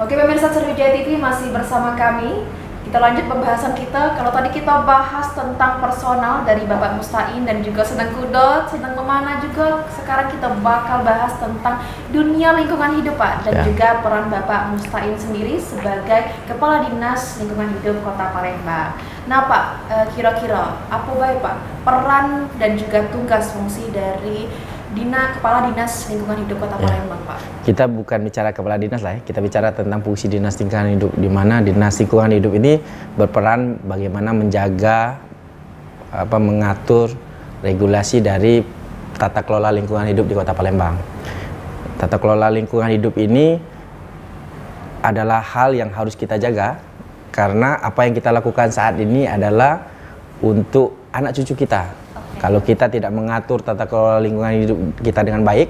Oke pemirsa Sriwijaya TV masih bersama kami. Kita lanjut pembahasan kita. Kalau tadi kita bahas tentang personal dari Bapak Mustain dan juga Senang Kudot, Senang Memana juga. Sekarang kita bakal bahas tentang dunia lingkungan hidup Pak, dan juga peran Bapak Mustain sendiri sebagai Kepala Dinas Lingkungan Hidup Kota Palembang. Nah Pak, kira-kira apa baik Pak peran dan juga tugas fungsi dari Kepala Dinas Lingkungan Hidup Kota Palembang, Pak? Kita bukan bicara kepala dinas lah ya, kita bicara tentang fungsi Dinas Lingkungan Hidup, di mana Dinas Lingkungan Hidup ini berperan bagaimana menjaga, mengatur regulasi dari tata kelola lingkungan hidup di Kota Palembang. Tata kelola lingkungan hidup ini adalah hal yang harus kita jaga, karena apa yang kita lakukan saat ini adalah untuk anak cucu kita. Kalau kita tidak mengatur tata kelola lingkungan hidup kita dengan baik,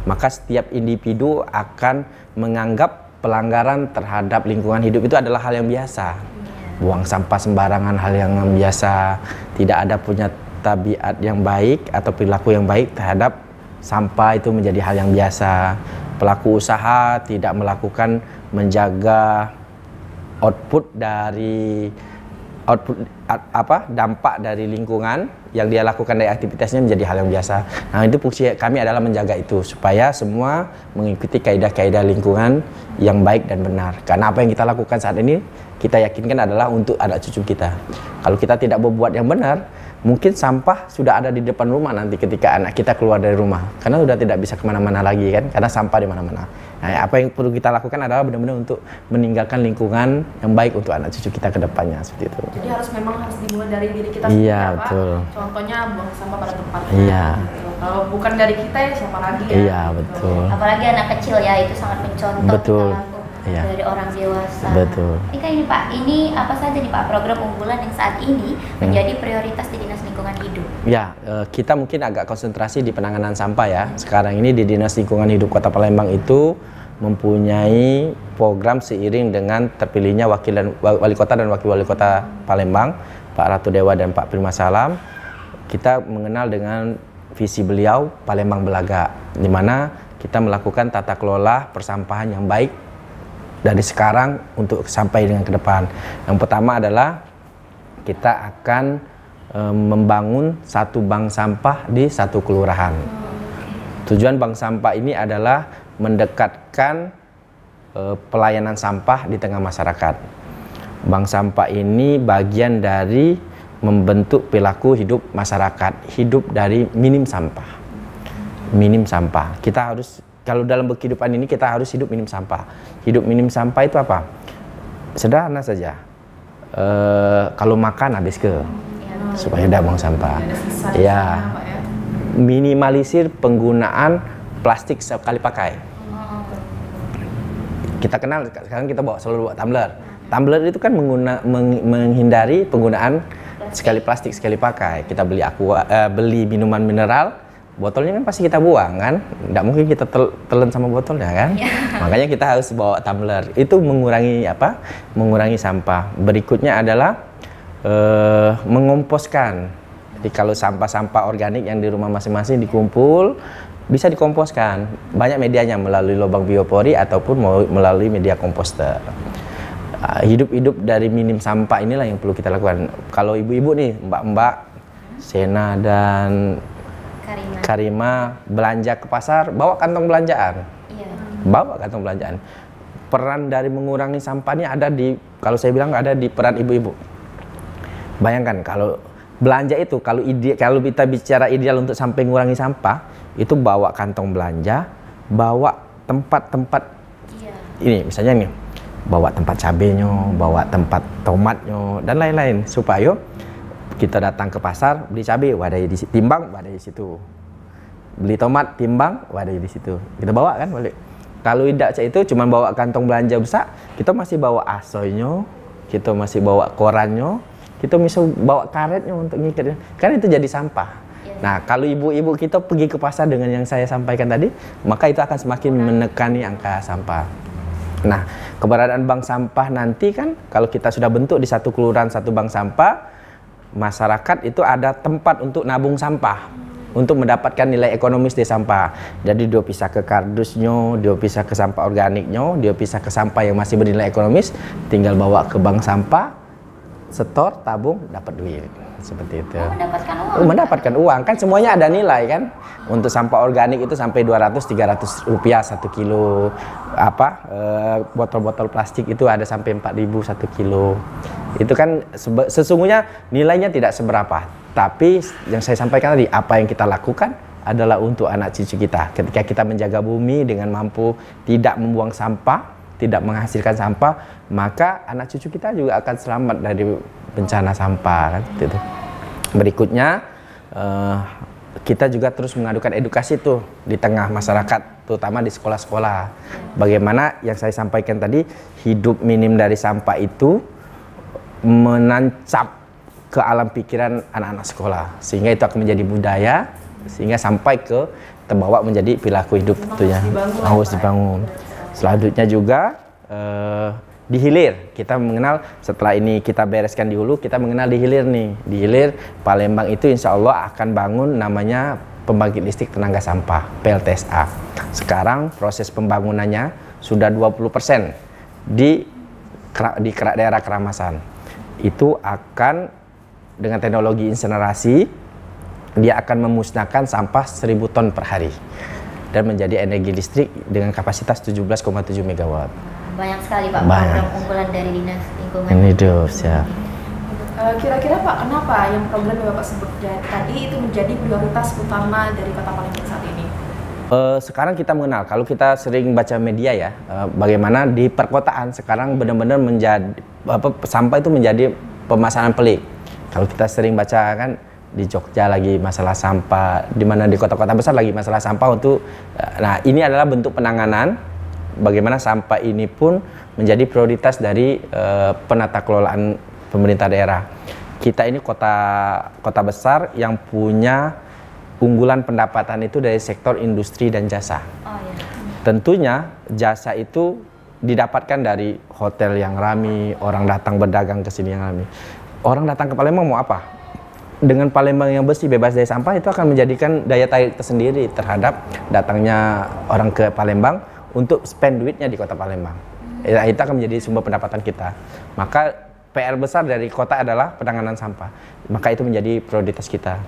maka setiap individu akan menganggap pelanggaran terhadap lingkungan hidup itu adalah hal yang biasa. Buang sampah sembarangan hal yang biasa, tidak ada punya tabiat yang baik atau perilaku yang baik terhadap sampah itu menjadi hal yang biasa. Pelaku usaha tidak melakukan menjaga dampak dari lingkungan yang dia lakukan dari aktivitasnya menjadi hal yang biasa. Nah, itu fungsi kami adalah menjaga itu supaya semua mengikuti kaidah-kaidah lingkungan yang baik dan benar. Karena apa yang kita lakukan saat ini kita yakinkan adalah untuk anak cucu kita. Kalau kita tidak berbuat yang benar, mungkin sampah sudah ada di depan rumah nanti ketika anak kita keluar dari rumah, karena sudah tidak bisa kemana-mana lagi kan, karena sampah di mana-mana. Nah, apa yang perlu kita lakukan adalah benar-benar untuk meninggalkan lingkungan yang baik untuk anak cucu kita ke depannya, seperti itu. Jadi memang harus dimulai dari diri kita sendiri. Iya, betul. Contohnya buang sampah pada tempatnya. Iya. Gitu. Kalau bukan dari kita ya siapa lagi ya? Iya, betul. Apalagi anak kecil ya, itu sangat mencontoh. Betul. Iya. Dari orang dewasa. Betul. Ini Pak, ini apa saja nih Pak program unggulan yang saat ini menjadi prioritas di Dinas Lingkungan Hidup? Ya, kita mungkin agak konsentrasi di penanganan sampah ya. Sekarang ini di Dinas Lingkungan Hidup Kota Palembang itu mempunyai program seiring dengan terpilihnya wali kota dan wakil wali kota Palembang, Pak Ratu Dewa dan Pak Prima Salam. Kita mengenal dengan visi beliau Palembang Belaga, di mana kita melakukan tata kelola persampahan yang baik dari sekarang untuk sampai dengan ke depan. Yang pertama adalah kita akan membangun satu bank sampah di satu kelurahan. Tujuan bank sampah ini adalah mendekatkan pelayanan sampah di tengah masyarakat. Bank sampah ini bagian dari membentuk perilaku hidup masyarakat, hidup dari minim sampah. Minim sampah. Kita harus, kalau dalam kehidupan ini kita harus hidup minim sampah. Hidup minim sampah itu apa? Sederhana saja. Kalau makan habis supaya tidak buang sampah. Ya. Minimalisir penggunaan plastik sekali pakai. Kita kenal sekarang kita selalu bawa tumbler. Tumbler itu kan menghindari penggunaan sekali plastik sekali pakai. Kita beli minuman mineral, botolnya kan pasti kita buang kan, tidak mungkin kita telan sama botolnya kan. Makanya kita harus bawa tumbler. Itu mengurangi sampah. Berikutnya adalah mengomposkan. Jadi kalau sampah-sampah organik yang di rumah masing-masing dikumpul, bisa dikomposkan. Banyak medianya, melalui lubang biopori ataupun melalui media komposter. Hidup dari minim sampah inilah yang perlu kita lakukan. Kalau ibu-ibu nih, mbak-mbak Sena dan Karima belanja ke pasar, bawa kantong belanjaan. Bawa kantong belanjaan. Peran dari mengurangi sampah ini ada kalau saya bilang ada di peran ibu-ibu. Bayangkan kalau belanja itu, kalau kita bicara ideal untuk sampai mengurangi sampah, itu bawa kantong belanja, bawa tempat-tempat ini, misalnya nih, bawa tempat cabenya, bawa tempat tomatnya, dan lain-lain, supaya kita datang ke pasar, beli cabai, wadahnya di situ, timbang, wadahnya di situ, beli tomat, timbang, wadahnya di situ, kita bawa kan balik. Kalau tidak itu cuma bawa kantong belanja besar, kita masih bawa asoynya, kita masih bawa korannya, kita bisa bawa karetnya untuk ngikat, kan itu jadi sampah. Nah, kalau ibu-ibu kita pergi ke pasar dengan yang saya sampaikan tadi, maka itu akan semakin menekani angka sampah. Nah, keberadaan bank sampah nanti kan, kalau kita sudah bentuk di satu kelurahan satu bank sampah, masyarakat itu ada tempat untuk nabung sampah. untuk mendapatkan nilai ekonomis dari sampah. Jadi dia bisa ke kardusnya, dia bisa ke sampah organiknya, dia bisa ke sampah yang masih bernilai ekonomis, tinggal bawa ke bank sampah, setor, tabung, dapat duit. Seperti itu. Mendapatkan uang. Mendapatkan uang, kan semuanya ada nilai kan. Untuk sampah organik itu sampai 200-300 rupiah 1 kilo. Botol-botol plastik itu ada sampai 4.000 1 kilo. Itu kan sesungguhnya nilainya tidak seberapa. Tapi yang saya sampaikan tadi, apa yang kita lakukan adalah untuk anak cucu kita. Ketika kita menjaga bumi dengan mampu tidak membuang sampah, tidak menghasilkan sampah, maka anak cucu kita juga akan selamat dari bencana sampah kan gitu. Berikutnya kita juga terus mengadukan edukasi tuh di tengah masyarakat, terutama di sekolah-sekolah. Bagaimana yang saya sampaikan tadi, hidup minim dari sampah itu menancap ke alam pikiran anak-anak sekolah, sehingga itu akan menjadi budaya, sehingga sampai ke terbawa menjadi perilaku hidup tentunya. Harus dibangun. Selanjutnya juga di hilir, kita mengenal, setelah ini kita bereskan di hulu, kita mengenal di hilir nih. Di hilir Palembang itu insya Allah akan bangun namanya pembangkit listrik tenaga sampah, PLTSA. Sekarang proses pembangunannya sudah 20% di daerah Keramasan. Itu akan dengan teknologi insinerasi, dia akan memusnahkan sampah 1.000 ton per hari dan menjadi energi listrik dengan kapasitas 17,7 megawatt. Banyak sekali Pak program unggulan dari Dinas Lingkungan Hidup. Siap. Kira-kira Pak, kenapa yang program yang Bapak sebut tadi itu menjadi prioritas utama dari Kota Palembang saat ini? Sekarang kita mengenal, kalau kita sering baca media ya, bagaimana di perkotaan sekarang benar-benar menjadi sampah itu menjadi permasalahan pelik. Kalau kita sering baca kan di Jogja lagi masalah sampah, di mana di kota-kota besar lagi masalah sampah untuk, nah ini adalah bentuk penanganan. Bagaimana sampah ini pun menjadi prioritas dari penata kelolaan pemerintah daerah. Kita ini kota besar yang punya unggulan pendapatan itu dari sektor industri dan jasa. Oh, iya. Tentunya jasa itu didapatkan dari hotel yang ramai, orang datang berdagang ke sini yang ramai. Orang datang ke Palembang mau apa? Dengan Palembang yang bersih, bebas dari sampah, itu akan menjadikan daya tarik tersendiri terhadap datangnya orang ke Palembang untuk spend duitnya di Kota Palembang. Itu akan menjadi sumber pendapatan kita. Maka PR besar dari kota adalah penanganan sampah. Maka itu menjadi prioritas kita.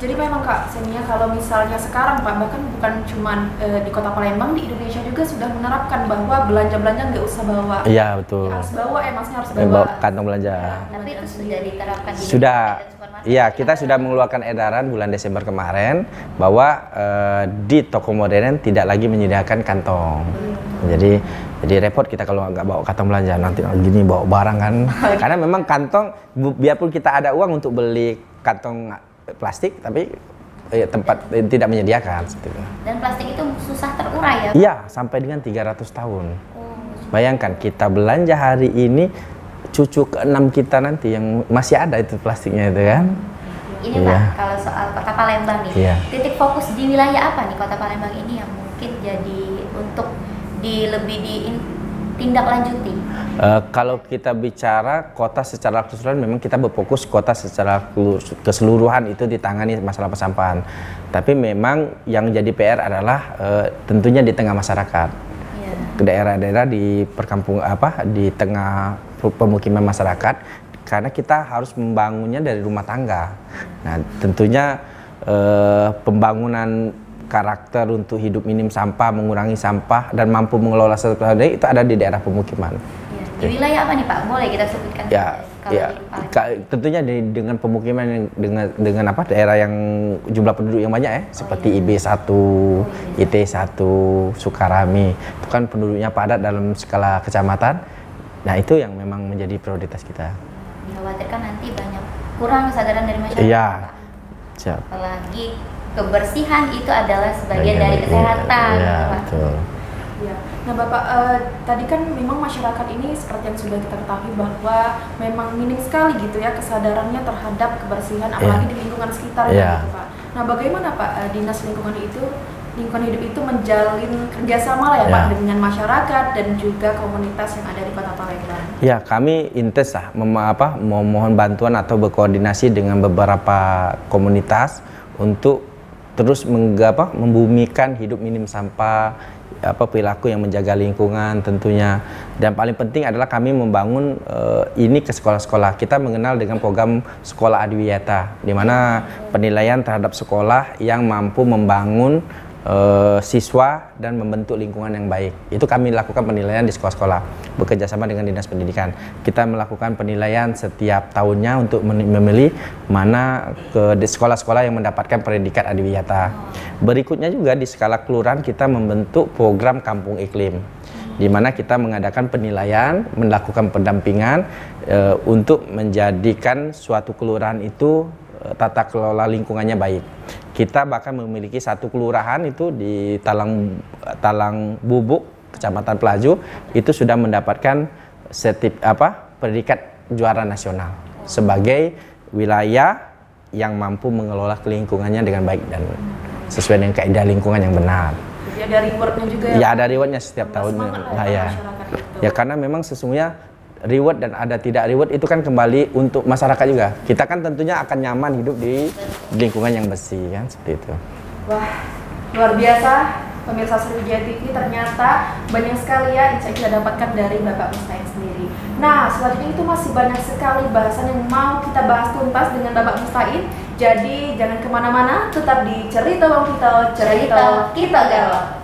Jadi memang Kak, Senia, kalau misalnya sekarang Pak, bahkan bukan cuma di Kota Palembang, di Indonesia juga sudah menerapkan bahwa belanja-belanja nggak usah bawa. Iya, betul. Harus bawa, maksudnya harus bawa kantong belanja. Tapi itu sudah diterapkan di sudah. Iya, kita sudah mengeluarkan edaran bulan Desember kemarin bahwa di toko modern tidak lagi menyediakan kantong. Jadi repot kita kalau nggak bawa kantong belanja, nanti gini bawa barang kan. Karena memang kantong, biarpun kita ada uang untuk beli kantong plastik, tapi tempat tidak menyediakan. Dan plastik itu susah terurai ya? Iya, sampai dengan 300 tahun. Bayangkan kita belanja hari ini, cucu ke-6 kita nanti yang masih ada itu plastiknya itu kan. Ini Pak, kalau soal Kota Palembang nih, titik fokus di wilayah apa nih Kota Palembang ini yang mungkin jadi untuk lebih ditindaklanjuti? Kalau kita bicara kota secara keseluruhan, memang kita berfokus kota secara keseluruhan itu ditangani masalah pesampahan. Tapi memang yang jadi PR adalah tentunya di tengah masyarakat, ke daerah-daerah di di tengah pemukiman masyarakat, karena kita harus membangunnya dari rumah tangga. Nah, tentunya pembangunan karakter untuk hidup minim sampah, mengurangi sampah, dan mampu mengelola sampah itu ada di daerah pemukiman. Di wilayah apa nih Pak? Boleh kita sebutkan? Tentunya dengan pemukiman dengan daerah yang jumlah penduduk yang banyak ya, seperti IB1, IT1, Sukarami, itu kan penduduknya padat dalam skala kecamatan. Nah, itu yang memang menjadi prioritas kita. Dikhawatirkan nanti banyak kurang kesadaran dari masyarakat. Iya. Siap. Apalagi kebersihan itu adalah sebagian dari kesehatan. Iya, betul. Ya. Nah Bapak, tadi kan memang masyarakat ini seperti yang sudah kita ketahui bahwa memang minim sekali gitu ya kesadarannya terhadap kebersihan, apalagi di lingkungan sekitar gitu Pak. Nah bagaimana Pak Dinas Lingkungan Hidup itu menjalin kerjasama lah ya Pak dengan masyarakat dan juga komunitas yang ada di Kota Palembang? Ya, kami intens memohon bantuan atau berkoordinasi dengan beberapa komunitas untuk terus membumikan hidup minim sampah, perilaku yang menjaga lingkungan tentunya. Dan paling penting adalah kami membangun ini ke sekolah-sekolah. Kita mengenal dengan program Sekolah Adiwiyata, di mana penilaian terhadap sekolah yang mampu membangun siswa dan membentuk lingkungan yang baik. Itu kami lakukan penilaian di sekolah-sekolah, bekerjasama dengan Dinas Pendidikan. Kita melakukan penilaian setiap tahunnya untuk memilih mana di sekolah-sekolah yang mendapatkan predikat Adiwiyata. Berikutnya juga di skala kelurahan kita membentuk program Kampung Iklim, di mana kita mengadakan penilaian, melakukan pendampingan untuk menjadikan suatu kelurahan itu tata kelola lingkungannya baik. Kita bahkan memiliki satu kelurahan itu di Talang Bubuk, Kecamatan Pelaju, itu sudah mendapatkan predikat juara nasional sebagai wilayah yang mampu mengelola lingkungannya dengan baik dan sesuai dengan kaidah lingkungan yang benar. Jadi ada rewardnya juga ya? Ya, ada rewardnya setiap tahunnya. Nah, ya karena memang sesungguhnya reward dan ada tidak reward itu kan kembali untuk masyarakat juga. Kita kan tentunya akan nyaman hidup di lingkungan yang bersih kan, seperti itu. Wah, luar biasa pemirsa Sriwijaya TV, ternyata banyak sekali ya insight kita dapatkan dari Bapak Mustain sendiri. Nah, selanjutnya itu masih banyak sekali bahasan yang mau kita bahas tuntas dengan Bapak Mustain. Jadi jangan kemana-mana, tetap di Cerita Bang Vito, cerita kita galau.